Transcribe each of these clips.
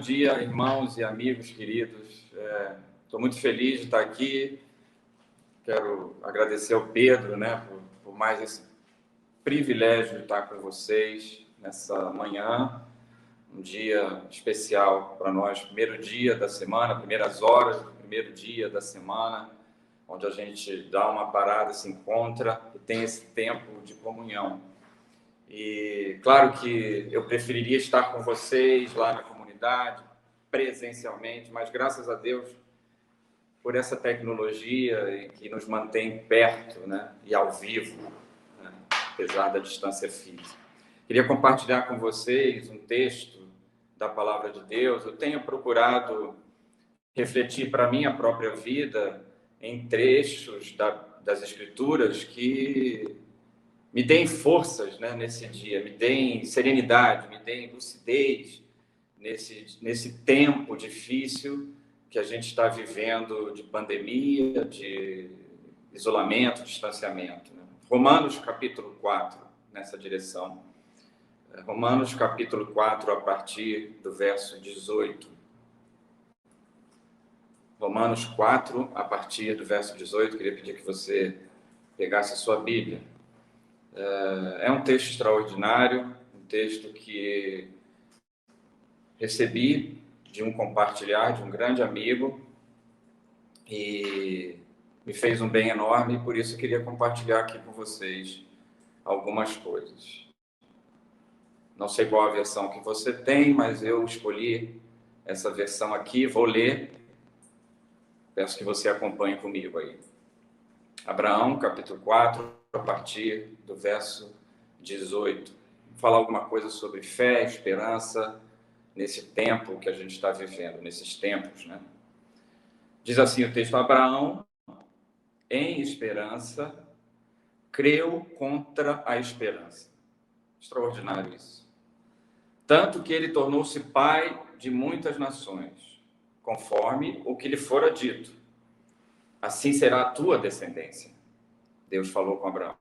dia, irmãos e amigos queridos. Estou muito feliz de estar aqui. Quero agradecer ao Pedro, por mais esse privilégio de estar com vocês nessa manhã, um dia especial para nós, primeiro dia da semana, primeiras horas do primeiro dia da semana, onde a gente dá uma parada, se encontra e tem esse tempo de comunhão. E claro que eu preferiria estar com vocês lá na comunidade, presencialmente, mas graças a Deus por essa tecnologia que nos mantém perto, e ao vivo, apesar da distância física. Queria compartilhar com vocês um texto da Palavra de Deus. Eu tenho procurado refletir para a minha própria vida em trechos das Escrituras que me deem forças, nesse dia, me deem serenidade, me deem lucidez nesse tempo difícil que a gente está vivendo de pandemia, de isolamento, distanciamento. Romanos capítulo 4, nessa direção. Romanos capítulo 4, a partir do verso 18. Romanos 4, a partir do verso 18, queria pedir que você pegasse a sua Bíblia. É um texto extraordinário, um texto que recebi de um compartilhar de um grande amigo e me fez um bem enorme, e por isso eu queria compartilhar aqui com vocês algumas coisas. Não sei qual a versão que você tem, mas eu escolhi essa versão aqui, vou ler. Peço que você acompanhe comigo aí. Abraão, capítulo 4, a partir do verso 18. Vou falar alguma coisa sobre fé, esperança, nesse tempo que a gente está vivendo, nesses tempos, Diz assim o texto: Abraão, em esperança, creu contra a esperança. Extraordinário isso. Tanto que ele tornou-se pai de muitas nações, conforme o que lhe fora dito. Assim será a tua descendência. Deus falou com Abraão.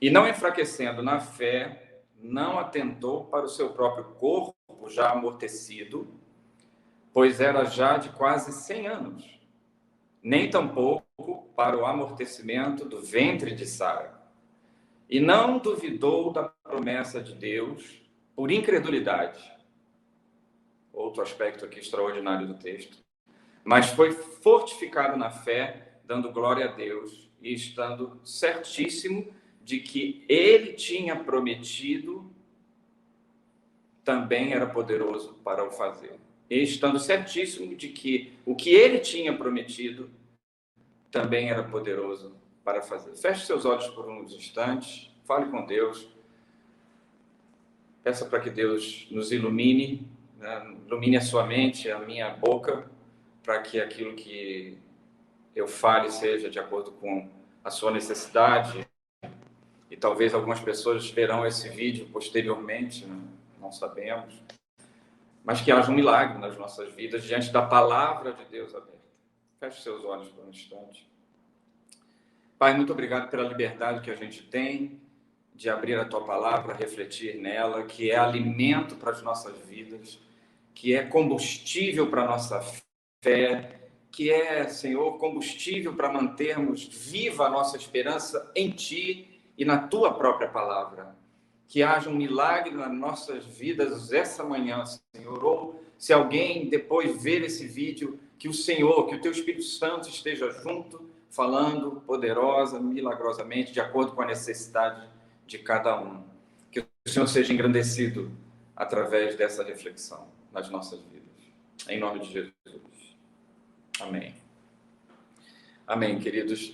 E não enfraquecendo na fé, não atentou para o seu próprio corpo já amortecido, pois era já de quase 100 anos, nem tampouco para o amortecimento do ventre de Sara. E não duvidou da promessa de Deus por incredulidade. Outro aspecto aqui extraordinário do texto. Mas foi fortificado na fé, dando glória a Deus e estando certíssimo de que ele tinha prometido, também era poderoso para o fazer. E estando certíssimo de que o que ele tinha prometido também era poderoso para fazer. Feche seus olhos por uns instantes, fale com Deus, peça para que Deus nos ilumine, ilumine a sua mente, a minha boca, para que aquilo que eu fale seja de acordo com a sua necessidade. E talvez algumas pessoas verão esse vídeo posteriormente, não sabemos. Mas que haja um milagre nas nossas vidas diante da palavra de Deus aberta. Feche seus olhos por um instante. Pai, muito obrigado pela liberdade que a gente tem de abrir a Tua palavra, refletir nela, que é alimento para as nossas vidas, que é combustível para a nossa fé, que é, Senhor, combustível para mantermos viva a nossa esperança em Ti e na Tua própria palavra. Que haja um milagre nas nossas vidas essa manhã, Senhor. Ou se alguém depois ver esse vídeo, que o Senhor, que o Teu Espírito Santo esteja junto, falando poderosa, milagrosamente, de acordo com a necessidade de cada um. Que o Senhor seja engrandecido através dessa reflexão nas nossas vidas. Em nome de Jesus. Amém. Amém, queridos.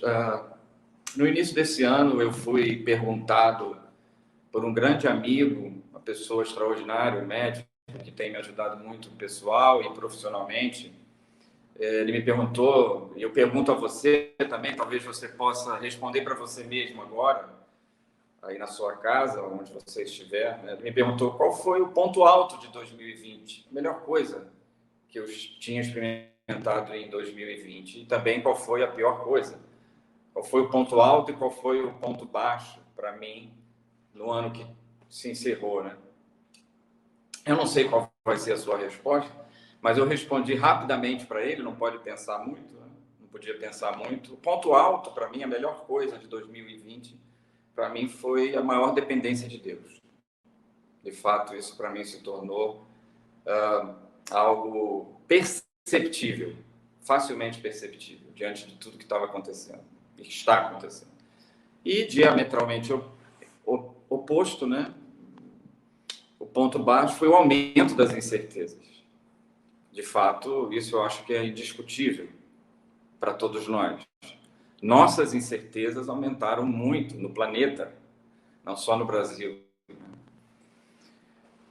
No início desse ano, eu fui perguntado por um grande amigo, uma pessoa extraordinária, um médico, que tem me ajudado muito pessoal e profissionalmente. Ele me perguntou, e eu pergunto a você também, talvez você possa responder para você mesmo agora, aí na sua casa, onde você estiver. Ele me perguntou qual foi o ponto alto de 2020, a melhor coisa que eu tinha experimentado em 2020, e também qual foi a pior coisa, qual foi o ponto alto e qual foi o ponto baixo para mim no ano que se encerrou, Eu não sei qual vai ser a sua resposta, mas eu respondi rapidamente para ele, não pode pensar muito, né? Não podia pensar muito. O ponto alto, para mim, a melhor coisa de 2020, para mim, foi a maior dependência de Deus. De fato, isso para mim se tornou algo perceptível, facilmente perceptível, diante de tudo que estava acontecendo e que está acontecendo. E diametralmente oposto, né? O ponto baixo foi o aumento das incertezas. De fato, isso eu acho que é indiscutível para todos nós. Nossas incertezas aumentaram muito no planeta, não só no Brasil.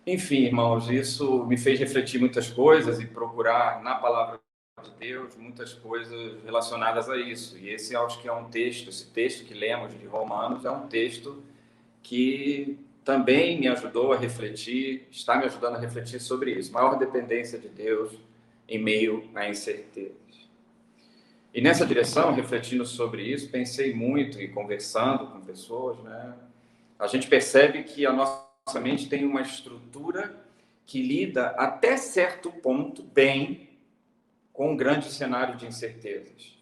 Enfim, irmãos, isso me fez refletir muitas coisas e procurar na palavra de Deus muitas coisas relacionadas a isso. E esse acho que é um texto, esse texto que lemos de Romanos é um texto que também me ajudou a refletir, está me ajudando a refletir sobre isso. Maior dependência de Deus em meio à incerteza. E nessa direção, refletindo sobre isso, pensei muito e conversando com pessoas, né? A gente percebe que a nossa mente tem uma estrutura que lida até certo ponto bem com um grande cenário de incertezas.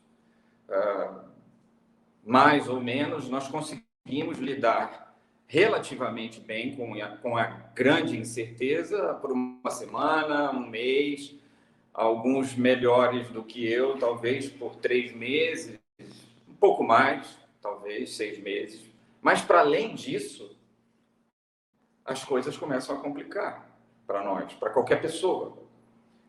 Mais ou menos, nós conseguimos lidar relativamente bem com a grande incerteza por uma semana, um mês, alguns melhores do que eu, talvez por 3 meses, um pouco mais, talvez 6 meses. Mas, para além disso, as coisas começam a complicar para nós, para qualquer pessoa.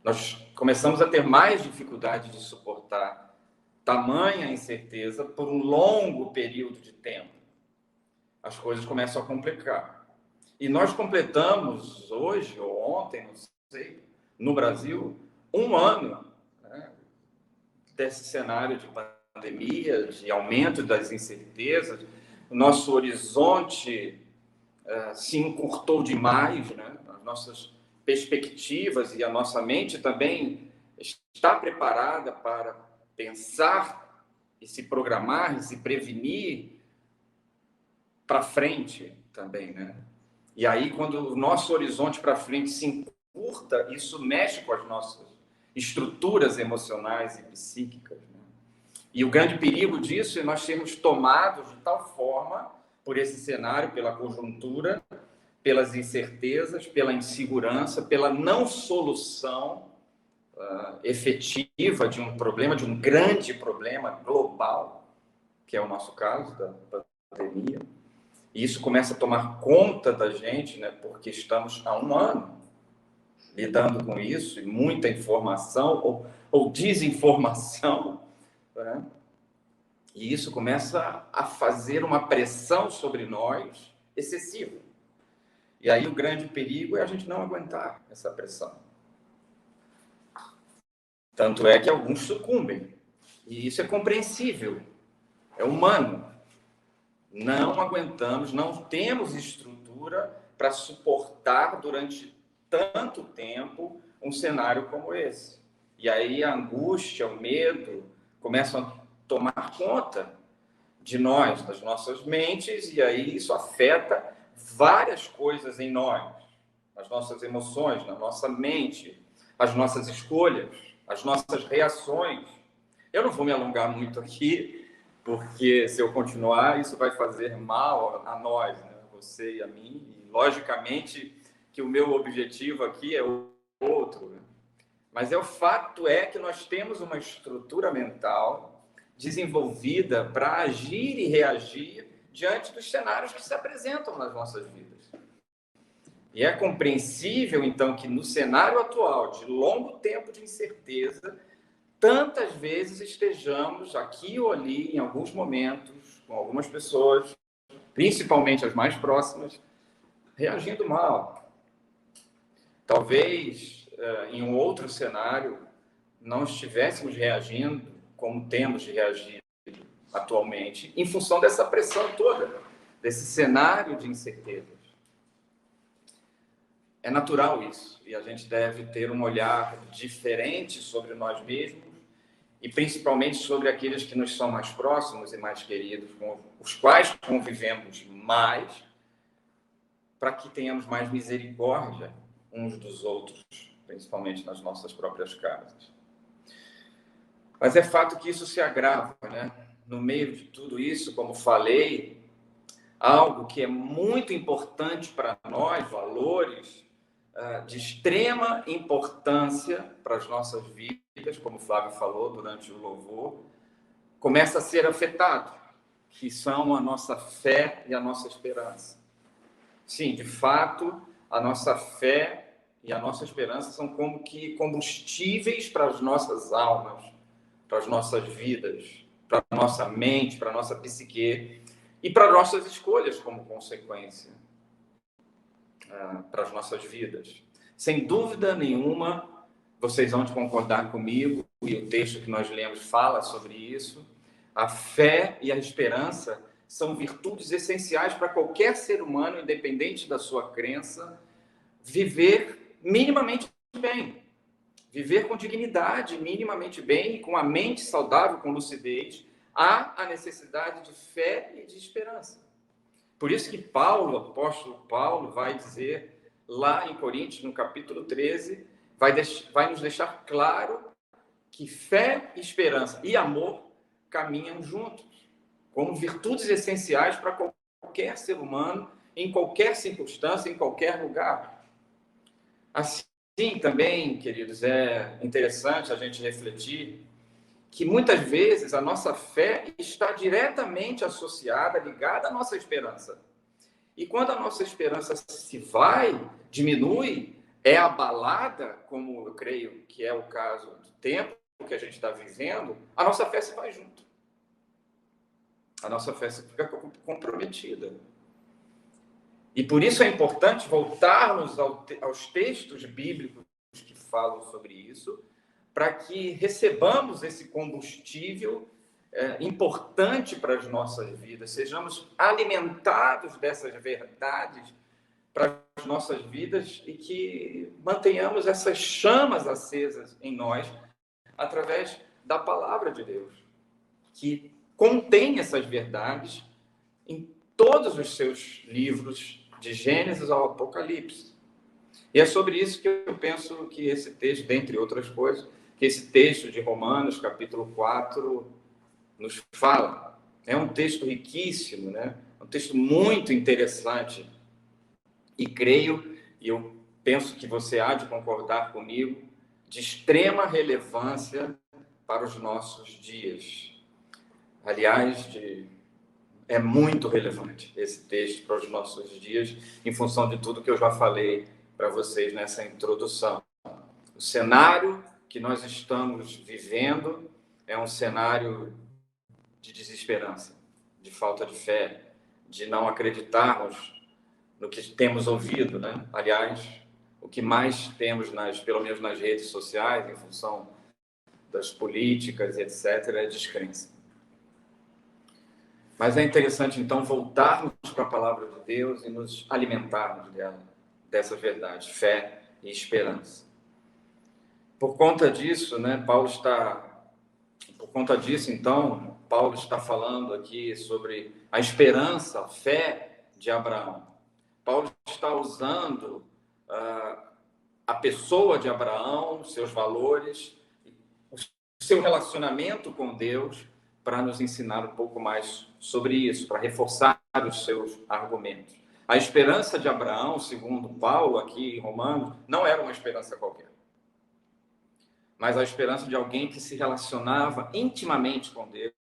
Nós começamos a ter mais dificuldade de suportar tamanha incerteza por um longo período de tempo. As coisas começam a complicar. E nós completamos hoje, ou ontem, não sei, no Brasil, um ano, né, desse cenário de pandemia, de aumento das incertezas. O nosso horizonte se encurtou demais, né? As nossas perspectivas e a nossa mente também está preparada para pensar e se programar e se prevenir para frente também, né? E aí, quando o nosso horizonte para frente se encurta, isso mexe com as nossas estruturas emocionais e psíquicas, né? E o grande perigo disso é nós sermos tomados de tal forma por esse cenário, pela conjuntura, pelas incertezas, pela insegurança, pela não solução efetiva de um problema, de um grande problema global, que é o nosso caso da pandemia. E isso começa a tomar conta da gente, né, porque estamos há um ano lidando com isso, e muita informação ou desinformação, né? E isso começa a fazer uma pressão sobre nós excessiva. E aí o grande perigo é a gente não aguentar essa pressão. Tanto é que alguns sucumbem. E isso é compreensível, é humano. Não aguentamos, não temos estrutura para suportar durante tanto tempo um cenário como esse. E aí a angústia, o medo começam a tomar conta de nós, das nossas mentes, e aí isso afeta várias coisas em nós, as nossas emoções, na nossa mente, as nossas escolhas, as nossas reações. Eu não vou me alongar muito aqui, porque se eu continuar, isso vai fazer mal a nós, né? Você e a mim, e logicamente que o meu objetivo aqui é outro, né? Mas o fato é que nós temos uma estrutura mental desenvolvida para agir e reagir diante dos cenários que se apresentam nas nossas vidas. E é compreensível, então, que no cenário atual, de longo tempo de incerteza, tantas vezes estejamos aqui ou ali, em alguns momentos, com algumas pessoas, principalmente as mais próximas, reagindo mal. Talvez, em um outro cenário, não estivéssemos reagindo como temos de reagir atualmente, em função dessa pressão toda, desse cenário de incertezas. É natural isso, e a gente deve ter um olhar diferente sobre nós mesmos, e principalmente sobre aqueles que nos são mais próximos e mais queridos, com os quais convivemos mais, para que tenhamos mais misericórdia uns dos outros, principalmente nas nossas próprias casas. Mas é fato que isso se agrava, né? No meio de tudo isso, como falei, algo que é muito importante para nós, valores de extrema importância para as nossas vidas, como o Flávio falou durante o louvor, começa a ser afetado, que são a nossa fé e a nossa esperança. Sim, de fato, a nossa fé e a nossa esperança são como que combustíveis para as nossas almas, para as nossas vidas, para a nossa mente, para a nossa psique e para nossas escolhas como consequência, para as nossas vidas. Sem dúvida nenhuma, vocês vão concordar comigo, e o texto que nós lemos fala sobre isso. A fé e a esperança são virtudes essenciais para qualquer ser humano, independente da sua crença, viver minimamente bem, viver com dignidade, minimamente bem, com a mente saudável, com lucidez. Há a necessidade de fé e de esperança. Por isso que Paulo, o apóstolo Paulo, vai dizer lá em Coríntios, no capítulo 13, vai nos deixar claro que fé, esperança e amor caminham juntos, como virtudes essenciais para qualquer ser humano, em qualquer circunstância, em qualquer lugar. Assim também, queridos, é interessante a gente refletir que muitas vezes a nossa fé está diretamente associada, ligada à nossa esperança. E quando a nossa esperança se vai, diminui, é abalada, como eu creio que é o caso do tempo que a gente está vivendo, a nossa fé se vai junto. A nossa fé fica comprometida. E por isso é importante voltarmos aos textos bíblicos que falam sobre isso, para que recebamos esse combustível importante para as nossas vidas, sejamos alimentados dessas verdades para as nossas vidas e que mantenhamos essas chamas acesas em nós através da palavra de Deus, que contém essas verdades em todos os seus livros, de Gênesis ao Apocalipse. E é sobre isso que eu penso que esse texto, dentre outras coisas, que esse texto de Romanos, capítulo 4, nos fala. É um texto riquíssimo, né? Um texto muito interessante. E creio, e eu penso que você há de concordar comigo, de extrema relevância para os nossos dias. Aliás, é muito relevante esse texto para os nossos dias, em função de tudo que eu já falei para vocês nessa introdução. O cenário que nós estamos vivendo é um cenário de desesperança, de falta de fé, de não acreditarmos no que temos ouvido, né? Aliás, o que mais temos, pelo menos nas redes sociais, em função das políticas, etc., é descrença. Mas é interessante, então, voltarmos para a palavra de Deus e nos alimentarmos dela, dessa verdade, fé e esperança. Por conta disso, né, Paulo está falando aqui sobre a esperança, a fé de Abraão. Paulo está usando a pessoa de Abraão, seus valores, o seu relacionamento com Deus, para nos ensinar um pouco mais sobre isso, para reforçar os seus argumentos. A esperança de Abraão, segundo Paulo, aqui em Romanos, não era uma esperança qualquer, mas a esperança de alguém que se relacionava intimamente com Deus,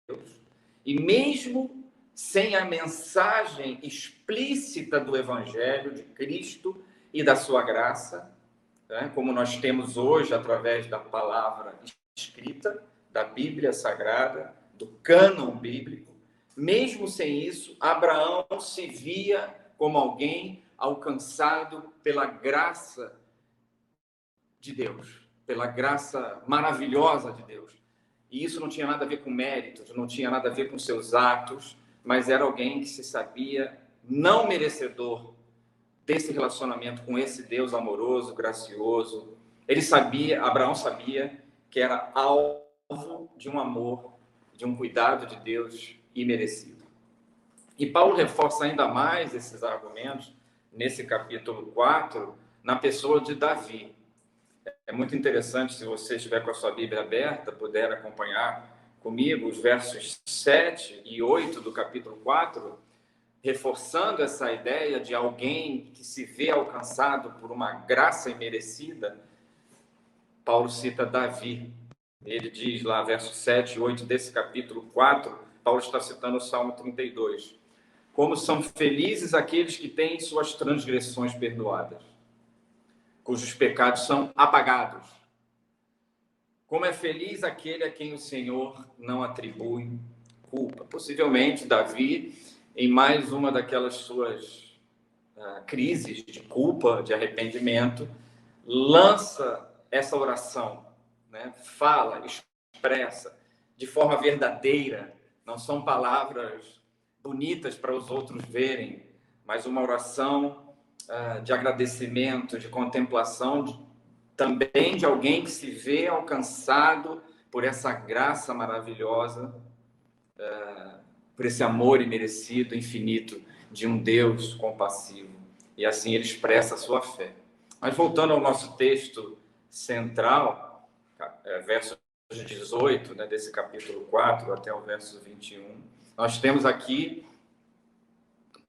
e mesmo sem a mensagem explícita do Evangelho de Cristo e da sua graça, né, como nós temos hoje através da palavra escrita, da Bíblia Sagrada, do cânon bíblico, mesmo sem isso, Abraão se via como alguém alcançado pela graça de Deus, pela graça maravilhosa de Deus. E isso não tinha nada a ver com méritos, não tinha nada a ver com seus atos, mas era alguém que se sabia não merecedor desse relacionamento com esse Deus amoroso, gracioso. Abraão sabia que era alvo de um amor, de um cuidado de Deus imerecido. E Paulo reforça ainda mais esses argumentos nesse capítulo 4, na pessoa de Davi. É muito interessante, se você estiver com a sua Bíblia aberta, puder acompanhar comigo os versos 7 e 8 do capítulo 4, reforçando essa ideia de alguém que se vê alcançado por uma graça imerecida. Paulo cita Davi. Ele diz lá, versos 7 e 8 desse capítulo 4, Paulo está citando o Salmo 32. Como são felizes aqueles que têm suas transgressões perdoadas, cujos pecados são apagados. Como é feliz aquele a quem o Senhor não atribui culpa. Possivelmente, Davi, em mais uma daquelas suas crises de culpa, de arrependimento, lança essa oração, né? Fala, expressa, de forma verdadeira. Não são palavras bonitas para os outros verem, mas uma oração de agradecimento, de contemplação, também de alguém que se vê alcançado por essa graça maravilhosa, por esse amor imerecido, infinito, de um Deus compassivo. E assim ele expressa a sua fé. Mas voltando ao nosso texto central, verso 18, né, desse capítulo 4 até o verso 21, nós temos aqui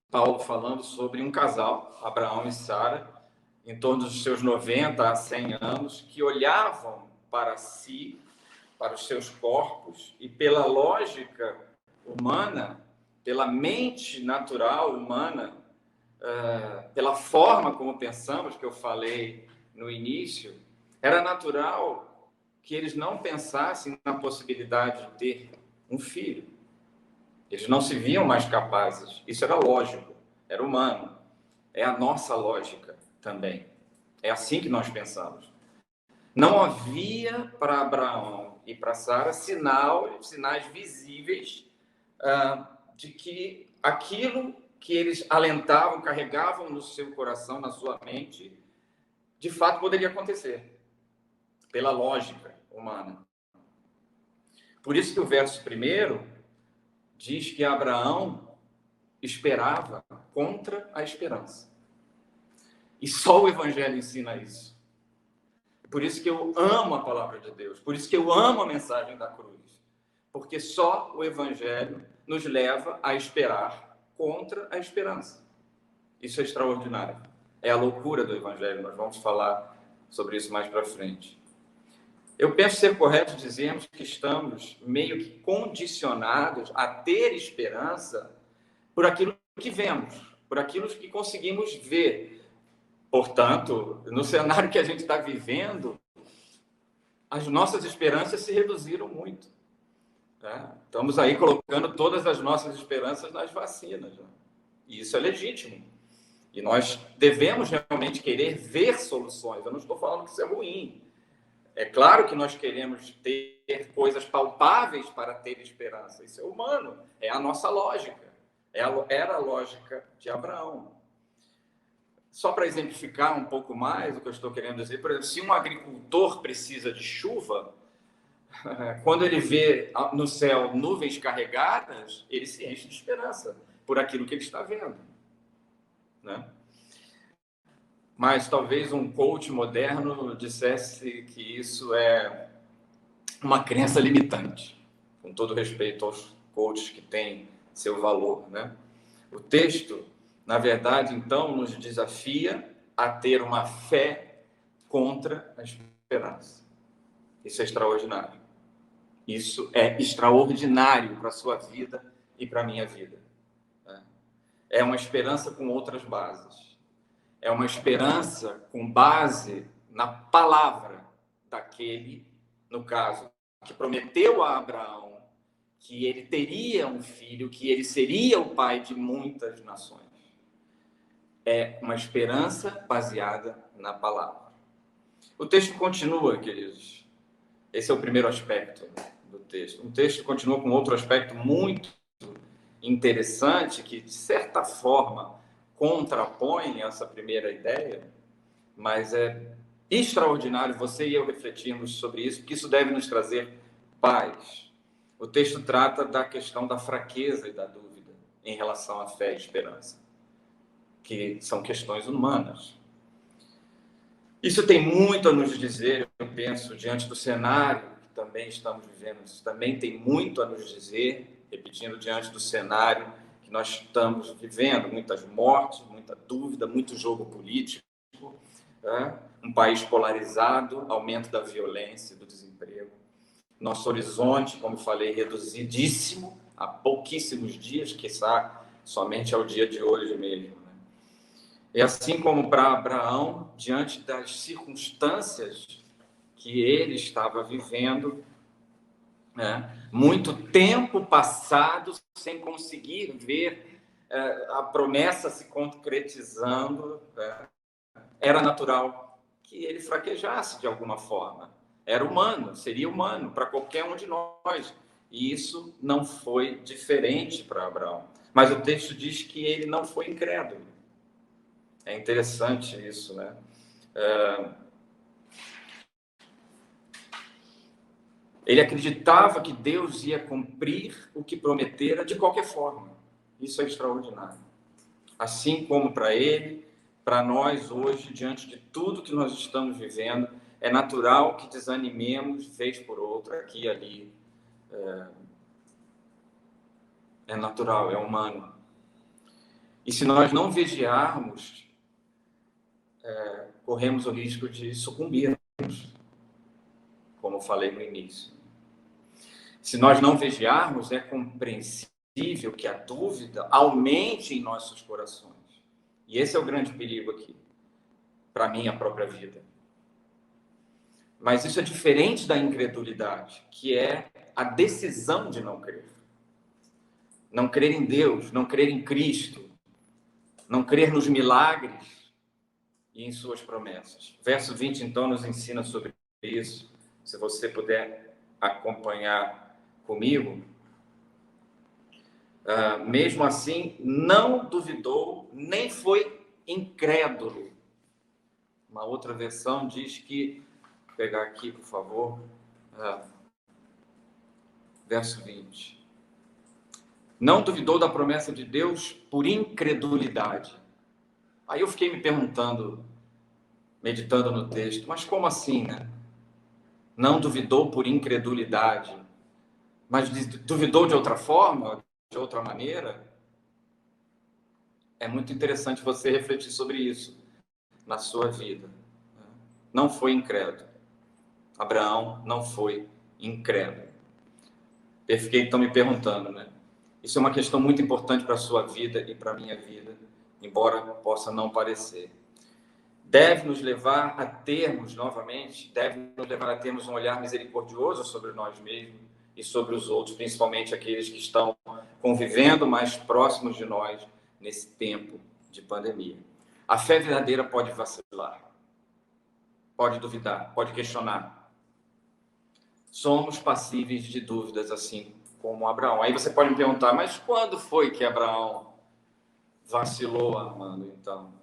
Paulo falando sobre um casal, Abraão e Sara, em torno dos seus 90 a 100 anos, que olhavam para si, para os seus corpos, e pela lógica humana, pela mente natural humana, pela forma como pensamos, que eu falei no início, era natural que eles não pensassem na possibilidade de ter um filho. Eles não se viam mais capazes. Isso era lógico, era humano. É a nossa lógica também. É assim que nós pensamos. Não havia para Abraão e para Sara sinais visíveis de que aquilo que eles alentavam, carregavam no seu coração, na sua mente, de fato poderia acontecer, pela lógica humana. Por isso que o verso 1 diz que Abraão esperava contra a esperança. E só o Evangelho ensina isso. Por isso que eu amo a palavra de Deus, por isso que eu amo a mensagem da cruz. Porque só o Evangelho nos leva a esperar contra a esperança. Isso é extraordinário. É a loucura do Evangelho, nós vamos falar sobre isso mais para frente. Eu penso ser correto dizermos que estamos meio que condicionados a ter esperança por aquilo que vemos, por aquilo que conseguimos ver. Portanto, no cenário que a gente está vivendo, as nossas esperanças se reduziram muito. Tá? Estamos aí colocando todas as nossas esperanças nas vacinas. Né? E isso é legítimo. E nós devemos realmente querer ver soluções. Eu não estou falando que isso é ruim. É claro que nós queremos ter coisas palpáveis para ter esperança. Isso é humano. É a nossa lógica. Era a lógica de Abraão. Só para exemplificar um pouco mais o que eu estou querendo dizer, por exemplo, se um agricultor precisa de chuva, quando ele vê no céu nuvens carregadas, ele se enche de esperança por aquilo que ele está vendo, né? Mas talvez um coach moderno dissesse que isso é uma crença limitante, com todo respeito aos coaches que têm seu valor, né? O texto, na verdade, então, nos desafia a ter uma fé contra a esperança. Isso é extraordinário. Isso é extraordinário para a sua vida e para a minha vida. É uma esperança com outras bases. É uma esperança com base na palavra daquele, no caso, que prometeu a Abraão que ele teria um filho, que ele seria o pai de muitas nações. É uma esperança baseada na palavra. O texto continua, queridos. Esse é o primeiro aspecto do texto. O texto continua com outro aspecto muito interessante, que, de certa forma, contrapõe essa primeira ideia, mas é extraordinário você e eu refletirmos sobre isso, porque isso deve nos trazer paz. O texto trata da questão da fraqueza e da dúvida em relação à fé e esperança, que são questões humanas. Isso tem muito a nos dizer, eu penso, diante do cenário que também estamos vivendo. Isso também tem muito a nos dizer, repetindo, diante do cenário que nós estamos vivendo. Muitas mortes, muita dúvida, muito jogo político, né? Um país polarizado, aumento da violência e do desemprego. Nosso horizonte, como falei, reduzidíssimo, há pouquíssimos dias, quiçá somente ao dia de hoje mesmo. E assim como para Abraão, diante das circunstâncias que ele estava vivendo, né, muito tempo passado sem conseguir ver a promessa se concretizando, né, era natural que ele fraquejasse de alguma forma. Era humano, seria humano para qualquer um de nós. E isso não foi diferente para Abraão. Mas o texto diz que ele não foi incrédulo. É interessante isso, né? Ele acreditava que Deus ia cumprir o que prometera de qualquer forma. Isso é extraordinário. Assim como para ele, para nós hoje, diante de tudo que nós estamos vivendo, é natural que desanimemos vez por outra, aqui e ali. É natural, é humano. E se nós não vigiarmos, corremos o risco de sucumbirmos, como falei no início. Se nós não vigiarmos, é compreensível que a dúvida aumente em nossos corações. E esse é o grande perigo aqui, para a minha própria vida. Mas isso é diferente da incredulidade, que é a decisão de não crer. Não crer em Deus, não crer em Cristo, não crer nos milagres e em suas promessas. Verso 20, então, nos ensina sobre isso. Se você puder acompanhar comigo. Mesmo assim, não duvidou, nem foi incrédulo. Uma outra versão diz que, vou pegar aqui, por favor, verso 20. Não duvidou da promessa de Deus por incredulidade. Aí eu fiquei me perguntando, meditando no texto, mas como assim, né? Não duvidou por incredulidade, mas duvidou de outra forma, de outra maneira? É muito interessante você refletir sobre isso na sua vida. Não foi incrédulo. Abraão não foi incrédulo. Eu fiquei então me perguntando, né? Isso é uma questão muito importante para a sua vida e para a minha vida, embora possa não parecer. Deve nos levar a termos, novamente, um olhar misericordioso sobre nós mesmos e sobre os outros, principalmente aqueles que estão convivendo mais próximos de nós nesse tempo de pandemia. A fé verdadeira pode vacilar, pode duvidar, pode questionar. Somos passíveis de dúvidas, assim como Abraão. Aí você pode me perguntar, mas quando foi que Abraão vacilou, Armando, então?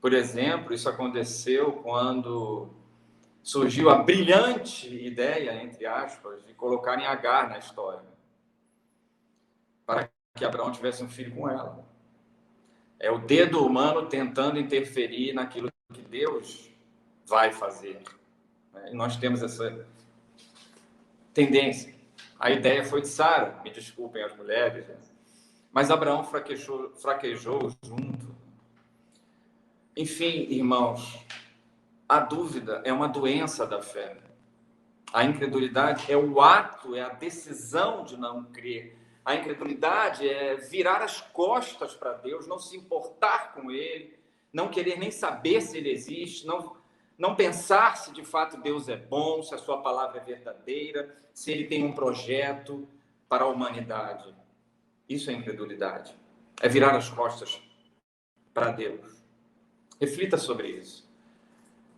Por exemplo, isso aconteceu quando surgiu a brilhante ideia, entre aspas, de colocarem Agar na história, para que Abraão tivesse um filho com ela. É o dedo humano tentando interferir naquilo que Deus vai fazer. E nós temos essa tendência. A ideia foi de Sara, me desculpem as mulheres, mas Abraão fraquejou junto. Enfim, irmãos, a dúvida é uma doença da fé. A incredulidade é o ato, é a decisão de não crer. A incredulidade é virar as costas para Deus, não se importar com Ele, não querer nem saber se Ele existe, não pensar se de fato Deus é bom, se a sua palavra é verdadeira, se Ele tem um projeto para a humanidade. Isso é incredulidade. É virar as costas para Deus. Reflita sobre isso.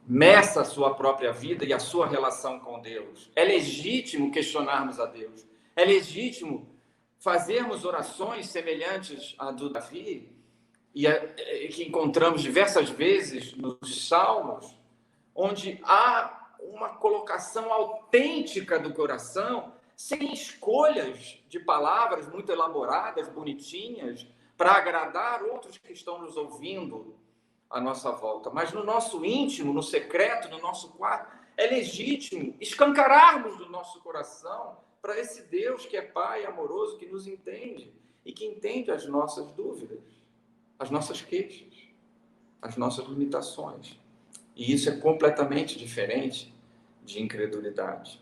Meça a sua própria vida e a sua relação com Deus. É legítimo questionarmos a Deus. É legítimo fazermos orações semelhantes à do Davi, que encontramos diversas vezes nos Salmos, onde há uma colocação autêntica do coração, sem escolhas de palavras muito elaboradas, bonitinhas, para agradar outros que estão nos ouvindo. à nossa volta, mas no nosso íntimo, no secreto, no nosso quarto, é legítimo escancararmos do nosso coração para esse Deus que é Pai amoroso, que nos entende e que entende as nossas dúvidas, as nossas queixas, as nossas limitações. E isso é completamente diferente de incredulidade.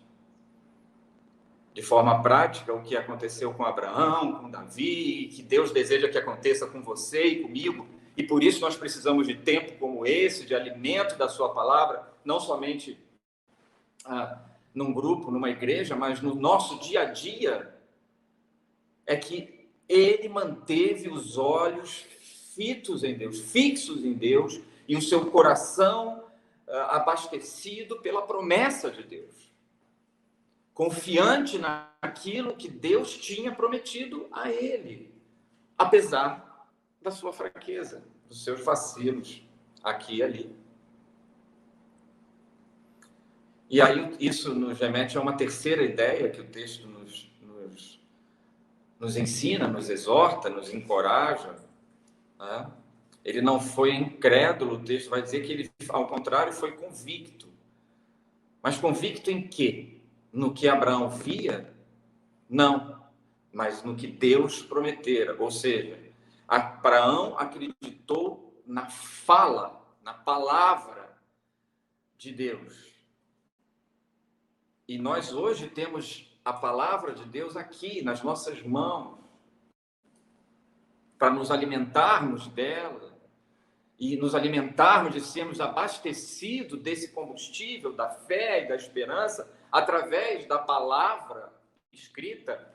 De forma prática, o que aconteceu com Abraão, com Davi, que Deus deseja que aconteça com você e comigo, e por isso nós precisamos de tempo como esse, de alimento da sua palavra, não somente num grupo, numa igreja, mas no nosso dia a dia, é que ele manteve os olhos fitos em Deus, fixos em Deus, e o seu coração abastecido pela promessa de Deus, confiante naquilo que Deus tinha prometido a ele, apesar da sua fraqueza, dos seus vacilos aqui e ali. E aí isso nos remete a uma terceira ideia que o texto nos ensina, nos exorta, nos encoraja. Né? Ele não foi incrédulo, o texto vai dizer que ele, ao contrário, foi convicto. Mas convicto em quê? No que Abraão via? Não, mas no que Deus prometera. Ou seja, Abraão acreditou na fala, na palavra de Deus. E nós hoje temos a palavra de Deus aqui, nas nossas mãos, para nos alimentarmos dela e nos alimentarmos de sermos abastecidos desse combustível da fé e da esperança através da palavra escrita,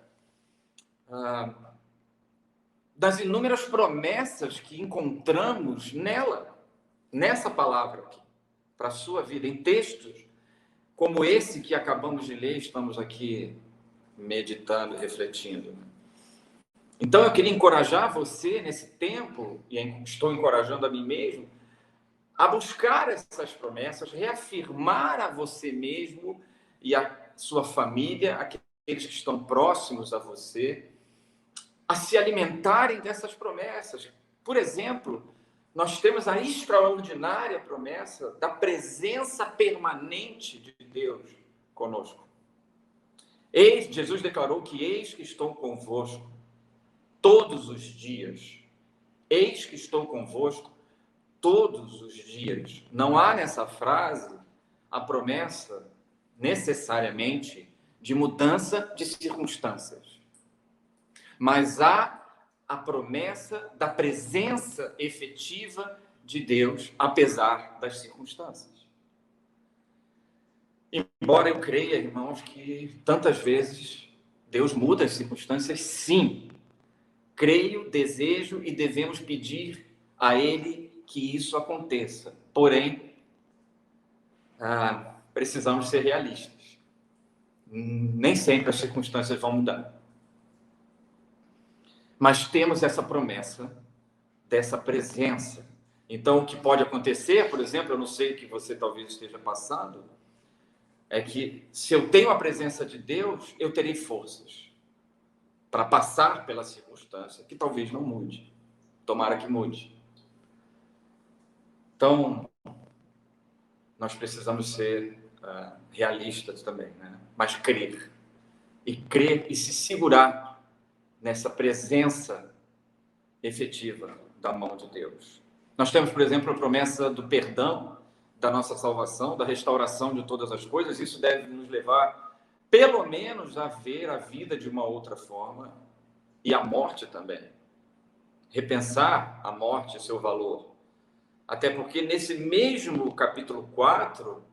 das inúmeras promessas que encontramos nela, nessa palavra aqui, para a sua vida, em textos como esse que acabamos de ler, estamos aqui meditando, refletindo. Então, eu queria encorajar você nesse tempo, e estou encorajando a mim mesmo, a buscar essas promessas, reafirmar a você mesmo e a sua família, aqueles que estão próximos a você, a se alimentarem dessas promessas. Por exemplo, nós temos a extraordinária promessa da presença permanente de Deus conosco. Jesus declarou que eis que estou convosco todos os dias. Eis que estou convosco todos os dias. Não há nessa frase a promessa necessariamente de mudança de circunstâncias, mas há a promessa da presença efetiva de Deus, apesar das circunstâncias. Embora eu creia, irmãos, que tantas vezes Deus muda as circunstâncias, sim. Creio, desejo e devemos pedir a Ele que isso aconteça. Porém, precisamos ser realistas. Nem sempre as circunstâncias vão mudar. Mas temos essa promessa dessa presença. Então, o que pode acontecer, por exemplo, eu não sei o que você talvez esteja passando, é que se eu tenho a presença de Deus, eu terei forças para passar pela circunstância, que talvez não mude. Tomara que mude. Então, nós precisamos ser realistas também, né? Mas crer. E crer e se segurar nessa presença efetiva da mão de Deus. Nós temos, por exemplo, a promessa do perdão, da nossa salvação, da restauração de todas as coisas. Isso deve nos levar, pelo menos, a ver a vida de uma outra forma e a morte também. Repensar a morte e seu valor. Até porque nesse mesmo capítulo 4,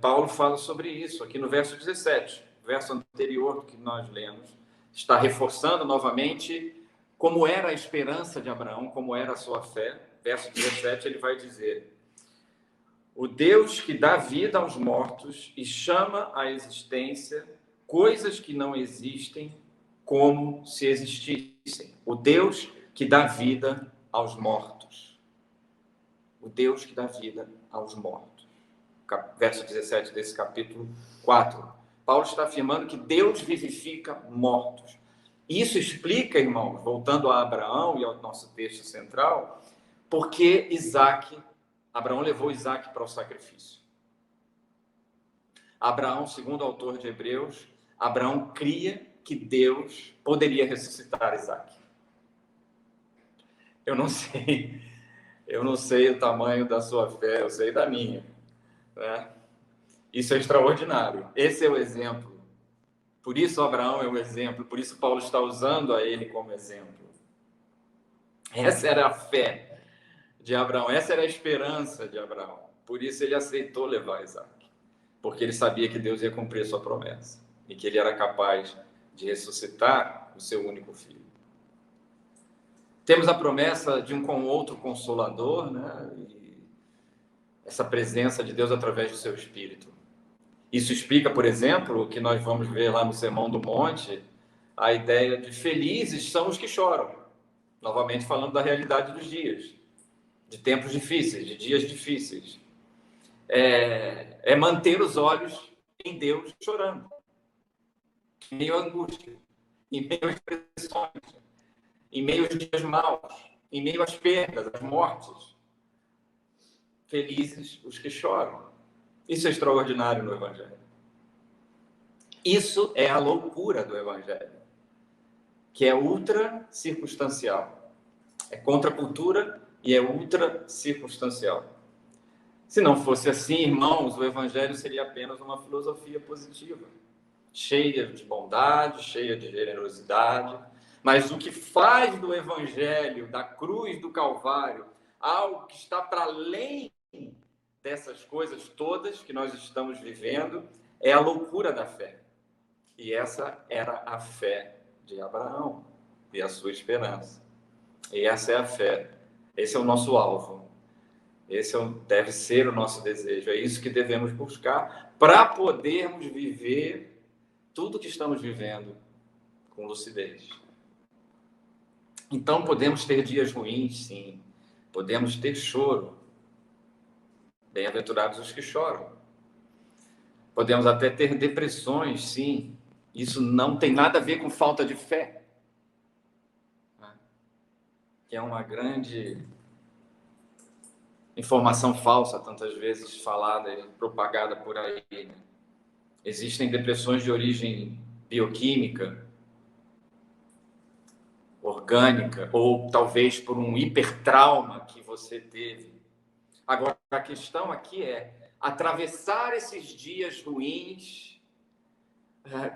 Paulo fala sobre isso, aqui no verso 17, verso anterior que nós lemos, está reforçando novamente como era a esperança de Abraão, como era a sua fé. Verso 17, ele vai dizer: o Deus que dá vida aos mortos e chama à existência coisas que não existem como se existissem. O Deus que dá vida aos mortos. O Deus que dá vida aos mortos. Verso 17 desse capítulo 4. Paulo está afirmando que Deus vivifica mortos. Isso explica, irmãos, voltando a Abraão e ao nosso texto central, Porque Abraão levou Isaac para o sacrifício. Abraão, segundo o autor de Hebreus, Abraão cria que Deus poderia ressuscitar Isaac. Eu não sei o tamanho da sua fé, eu sei da minha, né? Isso é extraordinário. Esse é o exemplo. Por isso Abraão é o exemplo, por isso Paulo está usando a ele como exemplo. Essa era a fé de Abraão, essa era a esperança de Abraão. Por isso ele aceitou levar Isaac, porque ele sabia que Deus ia cumprir a sua promessa e que ele era capaz de ressuscitar o seu único filho. Temos a promessa de um com outro consolador, né? E essa presença de Deus através do seu Espírito. Isso explica, por exemplo, o que nós vamos ver lá no Sermão do Monte, a ideia de felizes são os que choram. Novamente falando da realidade dos dias, de tempos difíceis, de dias difíceis. É manter os olhos em Deus chorando, em meio à angústia, em meio às pressões, em meio aos dias maus, em meio às perdas, às mortes. Felizes os que choram. Isso é extraordinário no Evangelho. Isso é a loucura do Evangelho, que é ultra circunstancial. É contra a cultura e é ultra circunstancial. Se não fosse assim, irmãos, o Evangelho seria apenas uma filosofia positiva, cheia de bondade, cheia de generosidade. Mas o que faz do Evangelho, da cruz do Calvário, algo que está para além dessas coisas todas que nós estamos vivendo, é a loucura da fé. E essa era a fé de Abraão e a sua esperança. E essa é a fé. Esse é o nosso alvo. Esse deve ser o nosso desejo. É isso que devemos buscar para podermos viver tudo que estamos vivendo com lucidez. Então, podemos ter dias ruins, sim. Podemos ter choro. Bem-aventurados os que choram. Podemos até ter depressões, sim. Isso não tem nada a ver com falta de fé. Que é uma grande informação falsa, tantas vezes falada e propagada por aí. Existem depressões de origem bioquímica, orgânica, ou talvez por um hipertrauma que você teve. Agora, a questão aqui é atravessar esses dias ruins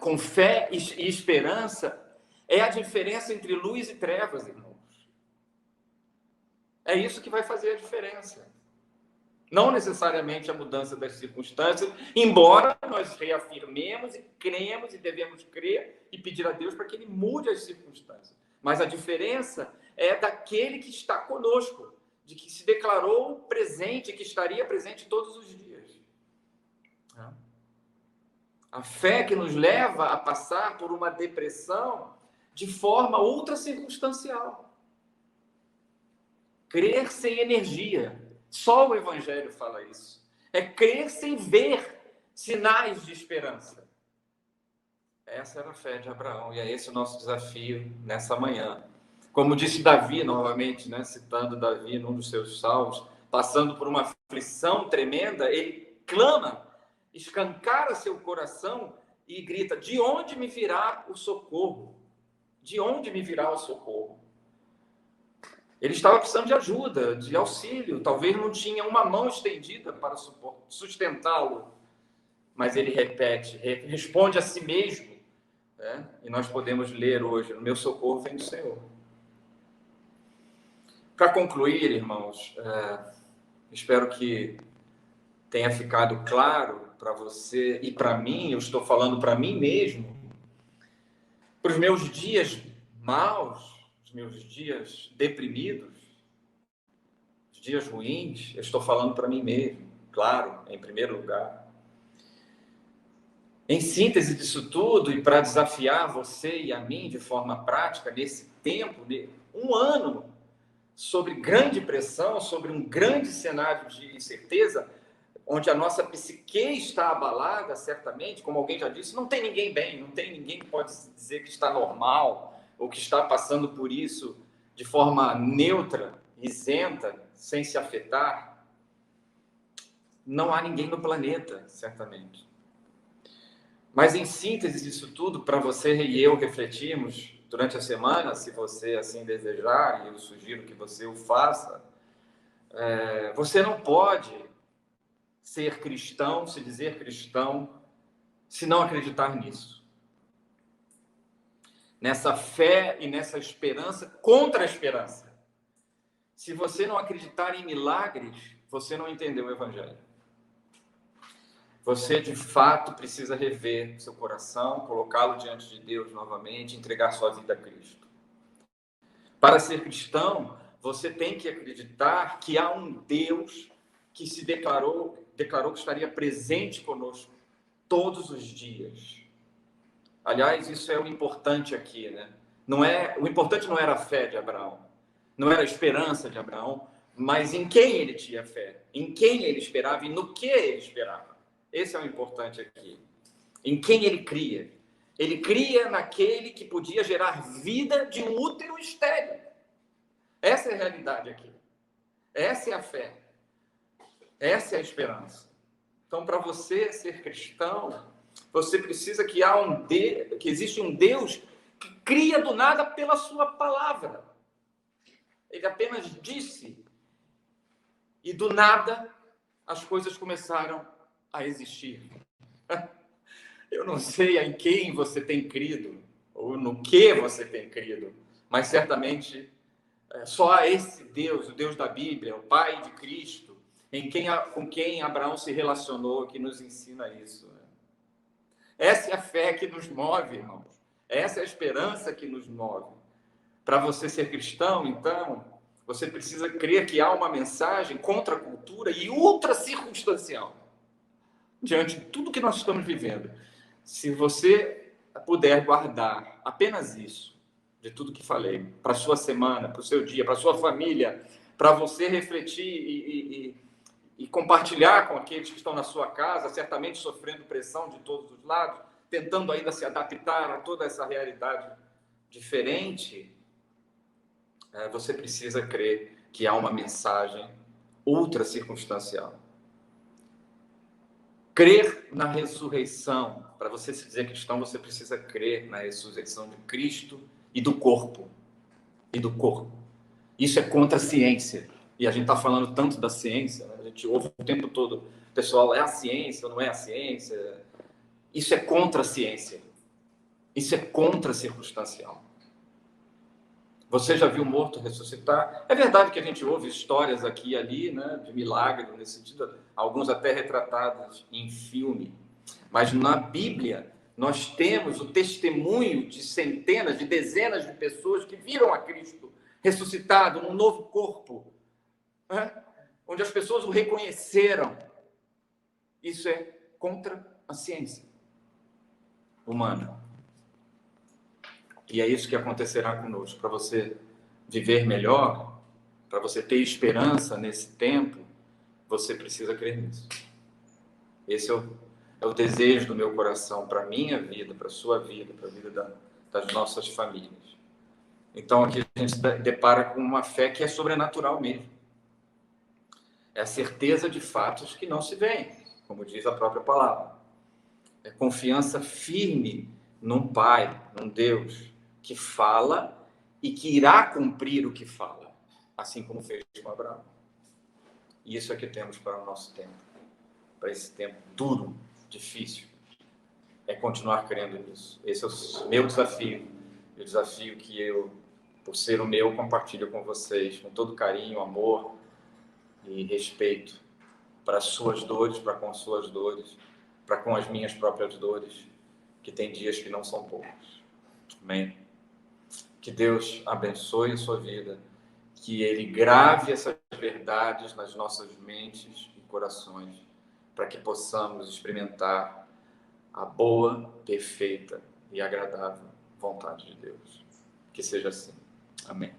com fé e esperança é a diferença entre luz e trevas, irmãos. É isso que vai fazer a diferença. Não necessariamente a mudança das circunstâncias, embora nós reafirmemos e cremos e devemos crer e pedir a Deus para que Ele mude as circunstâncias. Mas a diferença é daquele que está conosco, de que se declarou presente, que estaria presente todos os dias. A fé que nos leva a passar por uma depressão de forma ultra circunstancial. Crer sem energia. Só o Evangelho fala isso. É crer sem ver sinais de esperança. Essa era a fé de Abraão e é esse o nosso desafio nessa manhã. Como disse Davi, novamente, né, citando Davi num dos seus salmos, passando por uma aflição tremenda, ele clama, escancara seu coração e grita: de onde me virá o socorro? De onde me virá o socorro? Ele estava precisando de ajuda, de auxílio, talvez não tinha uma mão estendida para sustentá-lo, mas ele responde a si mesmo, né? E nós podemos ler hoje: o meu socorro vem do Senhor. Para concluir, irmãos, espero que tenha ficado claro para você e para mim, eu estou falando para mim mesmo, para os meus dias maus, os meus dias deprimidos, os dias ruins, eu estou falando para mim mesmo, claro, em primeiro lugar. Em síntese disso tudo, e para desafiar você e a mim de forma prática, nesse tempo, um ano, sobre grande pressão, sobre um grande cenário de incerteza, onde a nossa psique está abalada, certamente, como alguém já disse, não tem ninguém bem, não tem ninguém que pode dizer que está normal, ou que está passando por isso de forma neutra, isenta, sem se afetar, não há ninguém no planeta, certamente. Mas, em síntese disso tudo, para você e eu refletirmos durante a semana, se você assim desejar, e eu sugiro que você o faça, você não pode ser cristão, se dizer cristão, se não acreditar nisso. Nessa fé e nessa esperança contra a esperança. Se você não acreditar em milagres, você não entendeu o Evangelho. Você, de fato, precisa rever seu coração, colocá-lo diante de Deus novamente, entregar sua vida a Cristo. Para ser cristão, você tem que acreditar que há um Deus que se declarou que estaria presente conosco todos os dias. Aliás, isso é o importante aqui, né? O importante não era a fé de Abraão, não era a esperança de Abraão, mas em quem ele tinha fé, em quem ele esperava e no que ele esperava. Esse é o importante aqui. Em quem ele cria. Ele cria naquele que podia gerar vida de um útero estéril. Essa é a realidade aqui. Essa é a fé. Essa é a esperança. Então, para você ser cristão, você precisa que existe um Deus que cria do nada pela sua palavra. Ele apenas disse e do nada as coisas começaram a existir. Eu não sei em quem você tem crido ou no que você tem crido, mas certamente só há esse Deus, o Deus da Bíblia, o Pai de Cristo, com quem Abraão se relacionou, que nos ensina isso. Essa é a fé que nos move, irmãos. Essa é a esperança que nos move. Para você ser cristão, então, você precisa crer que há uma mensagem contra a cultura e ultra circunstancial diante de tudo que nós estamos vivendo. Se você puder guardar apenas isso, de tudo que falei, para a sua semana, para o seu dia, para a sua família, para você refletir e compartilhar com aqueles que estão na sua casa, certamente sofrendo pressão de todos os lados, tentando ainda se adaptar a toda essa realidade diferente, você precisa crer que há uma mensagem ultra circunstancial. Crer na ressurreição. Para você se dizer cristão, você precisa crer na ressurreição de Cristo e do corpo. Isso é contra a ciência. E a gente está falando tanto da ciência, né? A gente ouve o tempo todo, pessoal, é a ciência ou não é a ciência? Isso é contra a ciência. Isso é contra a circunstancial. Você já viu morto ressuscitar? É verdade que a gente ouve histórias aqui e ali, né, de milagre, nesse sentido, alguns até retratados em filme. Mas na Bíblia, nós temos o testemunho de centenas, de dezenas de pessoas que viram a Cristo ressuscitado num novo corpo, onde as pessoas o reconheceram. Isso é contra a ciência humana. E é isso que acontecerá conosco. Para você viver melhor, para você ter esperança nesse tempo, você precisa crer nisso. Esse é o desejo do meu coração para a minha vida, para a sua vida, para a vida das nossas famílias. Então, aqui a gente se depara com uma fé que é sobrenatural mesmo. É a certeza de fatos que não se veem, como diz a própria palavra. É confiança firme num Pai, num Deus, que fala e que irá cumprir o que fala, assim como fez com Abraão. E isso é que temos para o nosso tempo, para esse tempo duro, difícil, é continuar crendo nisso. Esse é o meu desafio, o desafio que eu, por ser o meu, compartilho com vocês, com todo carinho, amor e respeito para as suas dores, para com as suas dores, para com as minhas próprias dores, que tem dias que não são poucos. Amém? Que Deus abençoe a sua vida, que Ele grave essas verdades nas nossas mentes e corações, para que possamos experimentar a boa, perfeita e agradável vontade de Deus. Que seja assim. Amém.